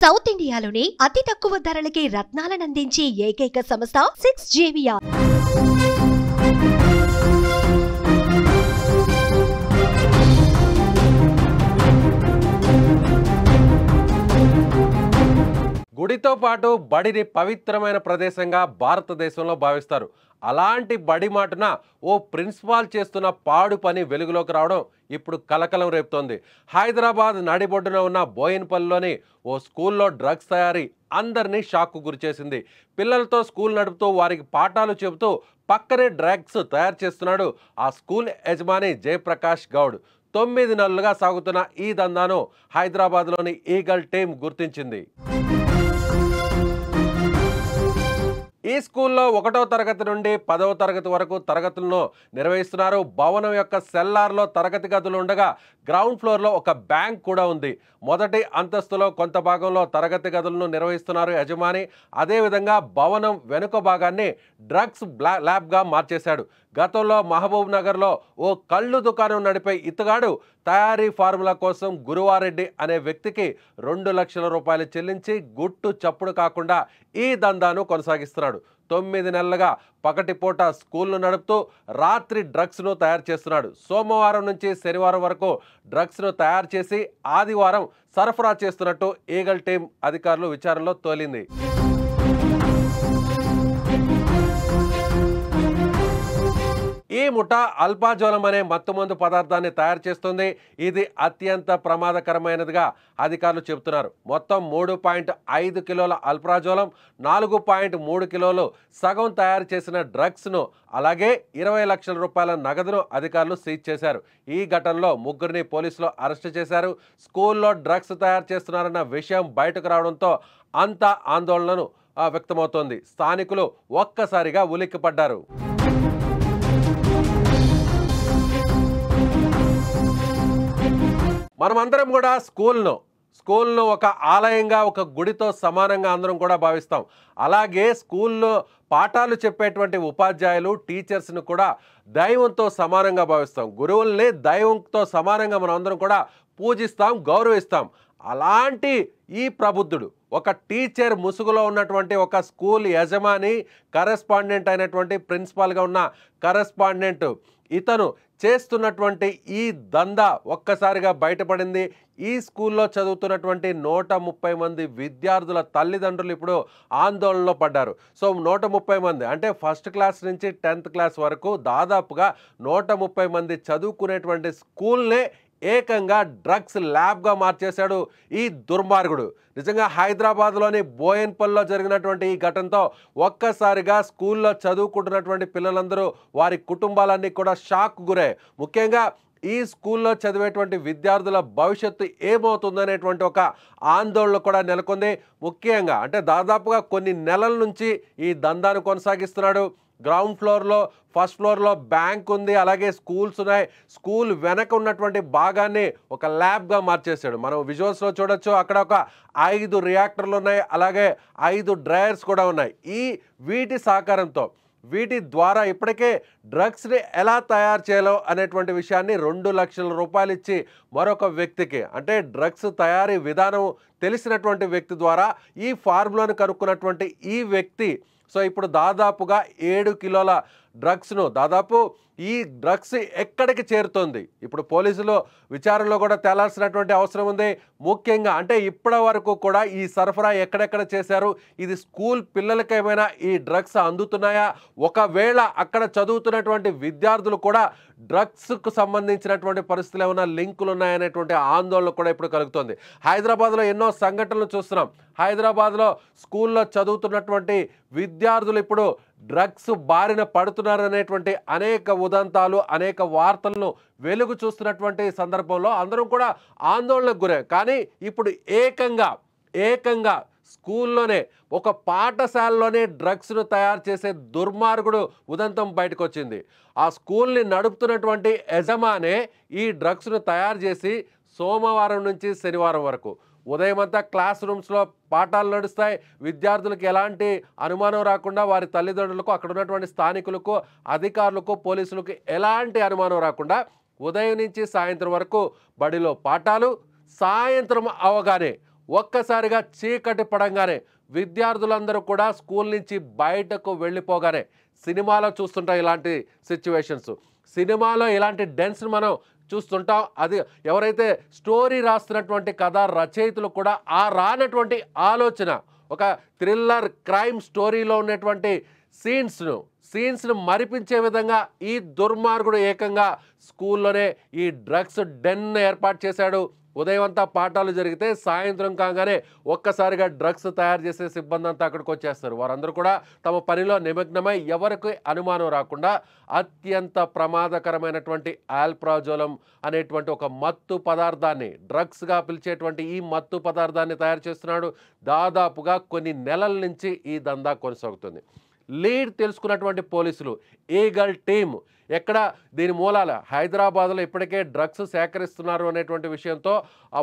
South ఇండియాలోనే అతి తక్కువ ధరలకి రత్నాలనందించే ఏకైక సంస్థ 6JVR. గుడితో పాటు బడిని పవిత్రమైన ప్రదేశంగా భారతదేశంలో భావిస్తారు. అలాంటి బడి మాటున ఓ ప్రిన్సిపాల్ చేస్తున్న పాడు పని వెలుగులోకి రావడం ఇప్పుడు కలకలం రేపుతోంది. హైదరాబాద్ నడిబొడ్డున ఉన్న బోయిన్పల్లిలోని ఓ స్కూల్లో డ్రగ్స్ తయారీ అందరినీ షాక్కు గురిచేసింది. పిల్లలతో స్కూల్ నడుపుతూ వారికి పాఠాలు చెబుతూ పక్కనే డ్రగ్స్ తయారు చేస్తున్నాడు ఆ స్కూల్ యజమాని జయప్రకాష్ గౌడ్. 9 నెలలుగా సాగుతున్న ఈ దందాను హైదరాబాద్లోని ఈగల్ టీం గుర్తించింది. ఈ స్కూల్లో 1వ తరగతి నుండి 10వ తరగతి వరకు తరగతులను నిర్వహిస్తున్నారు. భవనం యొక్క సెల్లార్లో తరగతి గదులు ఉండగా గ్రౌండ్ ఫ్లోర్లో ఒక బ్యాంక్ కూడా ఉంది. మొదటి అంతస్తులో కొంత భాగంలో తరగతి గదులను నిర్వహిస్తున్నారు యజమాని. అదేవిధంగా భవనం వెనుక భాగాన్ని డ్రగ్స్ ల్యాబ్గా మార్చేశాడు. గతంలో మహబూబ్ నగర్లో ఓ కళ్ళు దుకాణం నడిపే ఇతగాడు తయారీ ఫార్ములా కోసం గురువారెడ్డి అనే వ్యక్తికి 2 లక్షల రూపాయలు చెల్లించి గుట్టు చప్పుడు కాకుండా ఈ దందాను కొనసాగిస్తున్నాడు. 9 నెలలుగా పగటిపూట స్కూల్ను నడుపుతూ రాత్రి డ్రగ్స్ను తయారు చేస్తున్నాడు. సోమవారం నుంచి శనివారం వరకు డ్రగ్స్ను తయారు చేసి ఆదివారం సరఫరా చేస్తున్నట్టు ఈగల్ టీం అధికారులు విచారణలో తేలింది. ఈ ముఠా అల్పాజోలం అనే మత్తుమందు పదార్థాన్ని తయారు చేస్తుంది. ఇది అత్యంత ప్రమాదకరమైనదిగా అధికారులు చెబుతున్నారు. మొత్తం 3.5 కిలోల అల్ప్రాజోలం, 4.3 కిలోలు సగం తయారు చేసిన డ్రగ్స్ను, అలాగే 20 లక్షల రూపాయల నగదును అధికారులు సీజ్ చేశారు. ఈ ఘటనలో 3గురిని పోలీసులు అరెస్టు చేశారు. స్కూల్లో డ్రగ్స్ తయారు చేస్తున్నారన్న విషయం బయటకు రావడంతో అంతా ఆందోళనను వ్యక్తమవుతోంది. స్థానికులు ఒక్కసారిగా ఉలిక్కిపడ్డారు. మనమందరం కూడా స్కూల్ను ఒక ఆలయంగా, ఒక గుడితో సమానంగా అందరం కూడా భావిస్తాం. అలాగే స్కూల్లో పాఠాలు చెప్పేటువంటి ఉపాధ్యాయులు, టీచర్స్ను కూడా దైవంతో సమానంగా భావిస్తాం. గురువుల్ని దైవంతో సమానంగా మనం అందరం కూడా పూజిస్తాం, గౌరవిస్తాం. అలాంటి ఈ ప్రబుద్ధుడు, ఒక టీచర్ ముసుగులో ఉన్నటువంటి ఒక స్కూల్ యజమాని, కరెస్పాండెంట్ అయినటువంటి ప్రిన్సిపాల్గా ఉన్న కరెస్పాండెంట్, ఇతను చేస్తున్నటువంటి ఈ దందా ఒక్కసారిగా బయటపడింది. ఈ స్కూల్లో చదువుతున్నటువంటి 130 మంది విద్యార్థుల తల్లిదండ్రులు ఇప్పుడు ఆందోళనలో పడ్డారు. సో 130 మంది అంటే ఫస్ట్ క్లాస్ నుంచి 10th క్లాస్ వరకు దాదాపుగా 130 మంది చదువుకునేటువంటి స్కూల్నే ఏకంగా డ్రగ్స్ ల్యాబ్గా మార్చేశాడు ఈ దుర్మార్గుడు. నిజంగా హైదరాబాద్లోని బోయిన్పల్లిలో జరిగినటువంటి ఈ ఘటనతో ఒక్కసారిగా స్కూల్లో చదువుకుంటున్నటువంటి పిల్లలందరూ, వారి కుటుంబాలన్నీ కూడా షాక్ గురయ్యాయి. ముఖ్యంగా ఈ స్కూల్లో చదివేటువంటి విద్యార్థుల భవిష్యత్తు ఏమవుతుందనేటువంటి ఒక ఆందోళన కూడా నెలకొంది. ముఖ్యంగా అంటే దాదాపుగా కొన్ని నెలల నుంచి ఈ దందాను కొనసాగిస్తున్నాడు. గ్రౌండ్ ఫ్లోర్లో, ఫస్ట్ ఫ్లోర్లో బ్యాంక్ ఉంది, అలాగే స్కూల్స్ ఉన్నాయి. స్కూల్ వెనక ఉన్నటువంటి భాగాన్ని ఒక ల్యాబ్గా మార్చేశాడు. మనం విజువల్స్లో చూడొచ్చు. అక్కడ ఒక 5 రియాక్టర్లు ఉన్నాయి, అలాగే 5 డ్రైయర్స్ కూడా ఉన్నాయి. వీటి సహకారంతో, వీటి ద్వారా ఇప్పటికే డ్రగ్స్ని ఎలా తయారు చేయాలో అనేటువంటి విషయాన్ని 2 లక్షల రూపాయలు ఇచ్చి మరొక వ్యక్తికి, అంటే డ్రగ్స్ తయారీ విధానం తెలిసినటువంటి వ్యక్తి ద్వారా ఈ ఫార్ములాను కనుక్కున్నటువంటి ఈ వ్యక్తి సో ఇప్పుడు దాదాపుగా 7 కిలోల డ్రగ్స్ను, దాదాపు ఈ డ్రగ్స్ ఎక్కడికి చేరుతోంది ఇప్పుడు పోలీసులు విచారణలో కూడా తేలాల్సినటువంటి అవసరం ఉంది. ముఖ్యంగా అంటే ఇప్పటి వరకు కూడా ఈ సరఫరా ఎక్కడెక్కడ చేశారు, ఇది స్కూల్ పిల్లలకేమైనా ఈ డ్రగ్స్ అందుతున్నాయా, ఒకవేళ అక్కడ చదువుతున్నటువంటి విద్యార్థులు కూడా డ్రగ్స్కు సంబంధించినటువంటి పరిస్థితులు ఏమైనా లింకులు ఉన్నాయనేటువంటి ఆందోళన కూడా ఇప్పుడు కలుగుతుంది. హైదరాబాద్లో ఎన్నో సంఘటనలు చూస్తున్నాం. హైదరాబాద్లో స్కూల్లో చదువుతున్నటువంటి విద్యార్థులు ఇప్పుడు డ్రగ్స్ బారిన పడుతున్నారనేటువంటి అనేక ఉదంతాలు, అనేక వార్తలను వెలుగు చూస్తున్నటువంటి సందర్భంలో అందరం కూడా ఆందోళనకు గురయ్యాం. కానీ ఇప్పుడు ఏకంగా స్కూల్లోనే, ఒక పాఠశాలలోనే డ్రగ్స్ను తయారు చేసే దుర్మార్గుడు ఉదంతం బయటకు వచ్చింది. ఆ స్కూల్ని నడుపుతున్నటువంటి యజమానే ఈ డ్రగ్స్ను తయారు చేసి సోమవారం నుంచి శనివారం వరకు ఉదయమంతా క్లాస్ రూమ్స్లో పాఠాలు నడుస్తాయి. విద్యార్థులకు ఎలాంటి అనుమానం రాకుండా, వారి తల్లిదండ్రులకు, అక్కడ ఉన్నటువంటి స్థానికులకు, అధికారులకు, పోలీసులకు ఎలాంటి అనుమానం రాకుండా ఉదయం నుంచి సాయంత్రం వరకు బడిలో పాఠాలు, సాయంత్రం అవగానే ఒక్కసారిగా చీకటి పడంగానే విద్యార్థులందరూ కూడా స్కూల్ నుంచి బయటకు వెళ్ళిపోగానే సినిమాలో చూస్తుంటాం ఇలాంటి సిచ్యువేషన్స్. సినిమాలో ఇలాంటి డెన్స్ మనం చూస్తుంటాం. అది ఎవరైతే స్టోరీ రాస్తున్నటువంటి కథా రచయితలు కూడా ఆ రానటువంటి ఆలోచన, ఒక థ్రిల్లర్ క్రైమ్ స్టోరీలో ఉన్నటువంటి సీన్స్ను మరిపించే విధంగా ఈ దుర్మార్గుడు ఏకంగా స్కూల్లోనే ఈ డ్రగ్స్ డెన్ ఏర్పాటు చేశాడు. ఉదయం అంతా పాఠాలు జరిగితే సాయంత్రం కాగానే ఒక్కసారిగా డ్రగ్స్ తయారు చేసే సిబ్బంది అంతా అక్కడికి వచ్చేస్తారు. వారందరూ కూడా తమ పనిలో నిమగ్నమై ఎవరికి అనుమానం రాకుండా అత్యంత ప్రమాదకరమైనటువంటి ఆల్ప్రాజోలం అనేటువంటి ఒక మత్తు పదార్థాన్ని, డ్రగ్స్గా పిలిచేటువంటి ఈ మత్తు పదార్థాన్ని తయారు చేస్తున్నాడు. దాదాపుగా కొన్ని నెలల నుంచి ఈ దందా కొనసాగుతుంది. లీడ్ తెలుసుకున్నటువంటి పోలీసులు, ఈగల్ టీమ్ ఎక్కడ దీని మూలాల హైదరాబాద్లో ఇప్పటికే డ్రగ్స్ సేకరిస్తున్నారు అనేటువంటి విషయంతో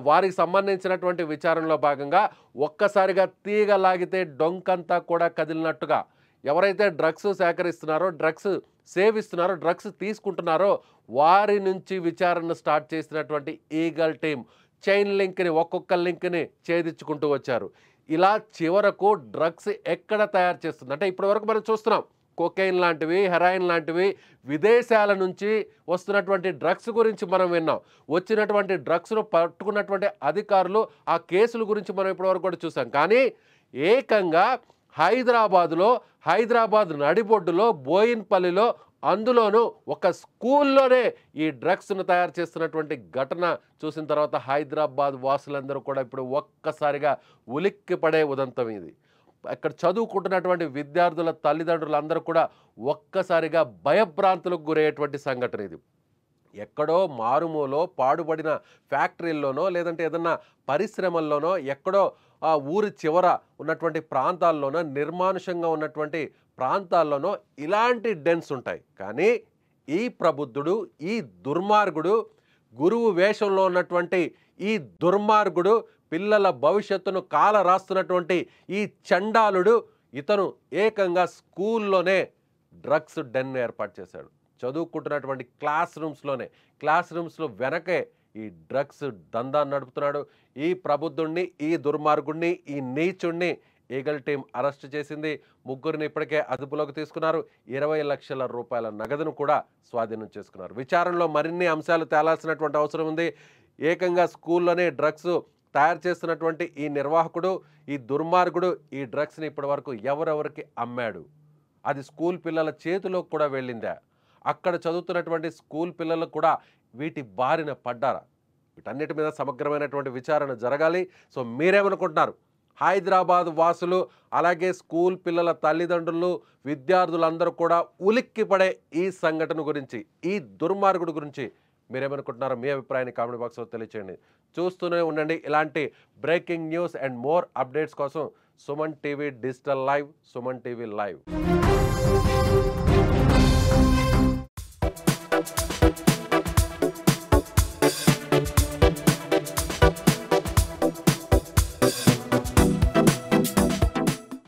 వారికి సంబంధించినటువంటి విచారణలో భాగంగా ఒక్కసారిగా తీగ లాగితే డొంకంతా కూడా కదిలినట్టుగా ఎవరైతే డ్రగ్స్ సేకరిస్తున్నారో, డ్రగ్స్ సేవిస్తున్నారో, డ్రగ్స్ తీసుకుంటున్నారో వారి నుంచి విచారణ స్టార్ట్ చేసినటువంటి ఈగల్ టీమ్ చైన్ లింక్ని, ఒక్కొక్క లింక్ని ఛేదించుకుంటూ వచ్చారు. ఇలా చివరకు డ్రగ్స్ ఎక్కడ తయారు చేస్తుంది అంటే ఇప్పటి వరకు మనం చూస్తున్నాం కోకైన్ లాంటివి, హెరాయిన్ లాంటివి విదేశాల నుంచి వస్తున్నటువంటి డ్రగ్స్ గురించి మనం విన్నాం. వచ్చినటువంటి డ్రగ్స్ను పట్టుకున్నటువంటి అధికారులు ఆ కేసుల గురించి మనం ఇప్పటివరకు కూడా చూసాం. కానీ ఏకంగా హైదరాబాద్ నడిబొడ్డులో, బోయిన్పల్లిలో, అందులోనూ ఒక స్కూల్లోనే ఈ డ్రగ్స్ను తయారు చేస్తున్నటువంటి ఘటన చూసిన తర్వాత హైదరాబాద్ వాసులందరూ కూడా ఇప్పుడు ఒక్కసారిగా ఉలిక్కిపడే ఉదంతం ఇది. అక్కడ చదువుకుంటున్నటువంటి విద్యార్థుల తల్లిదండ్రులందరూ కూడా ఒక్కసారిగా భయభ్రాంతులకు గురయ్యేటువంటి సంఘటన ఇది. ఎక్కడో మారుమూలో పాడుబడిన ఫ్యాక్టరీల్లోనో లేదంటే ఏదన్నా పరిశ్రమల్లోనో ఎక్కడో ఆ ఊరి చివర ఉన్నటువంటి ప్రాంతాల్లోనో నిర్మానుషంగా ఉన్నటువంటి ప్రాంతాల్లోనో ఇలాంటి డెన్స్ ఉంటాయి. కానీ ఈ ప్రబుద్ధుడు, ఈ దుర్మార్గుడు, గురువు వేషంలో ఉన్నటువంటి ఈ దుర్మార్గుడు, పిల్లల భవిష్యత్తును కాల రాస్తున్నటువంటి ఈ చండాలుడు, ఇతను ఏకంగా స్కూల్లోనే డ్రగ్స్ డెన్ ఏర్పాటు చేశాడు. చదువుకుంటున్నటువంటి క్లాస్ రూమ్స్లో వెనకే ఈ డ్రగ్స్ దందా నడుపుతున్నాడు. ఈ ప్రబుద్ధుణ్ణి, ఈ దుర్మార్గుణ్ణి, ఈ నీచుణ్ణి ఈగల్ టీం అరెస్ట్ చేసింది. ముగ్గురిని ఇప్పటికే అదుపులోకి తీసుకున్నారు. 20 లక్షల రూపాయల నగదును కూడా స్వాధీనం చేసుకున్నారు. విచారణలో మరిన్ని అంశాలు తేలాల్సినటువంటి అవసరం ఉంది. ఏకంగా స్కూల్లోనే డ్రగ్స్ తయారు చేస్తున్నటువంటి ఈ నిర్వాహకుడు, ఈ దుర్మార్గుడు ఈ డ్రగ్స్ని ఇప్పటి వరకు ఎవరెవరికి అమ్మాడు, అది స్కూల్ పిల్లల చేతిలోకి కూడా వెళ్ళిందా, అక్కడ చదువుతున్నటువంటి స్కూల్ పిల్లలు కూడా వీటి బారిన పడ్డారా, వీటన్నిటి మీద సమగ్రమైనటువంటి విచారణ జరగాలి. సో మీరేమనుకుంటున్నారు? హైదరాబాద్ వాసులు, అలాగే స్కూల్ పిల్లల తల్లిదండ్రులు, విద్యార్థులందరూ కూడా ఉలిక్కిపడే ఈ సంఘటన గురించి, ఈ దుర్మార్గుడు గురించి మీరేమనుకుంటున్నారో మీ అభిప్రాయాన్ని కామెంట్ బాక్స్లో తెలియచేయండి. చూస్తూనే ఉండండి ఇలాంటి breaking news and more updates కోసం Suman TV digital live, Suman TV live.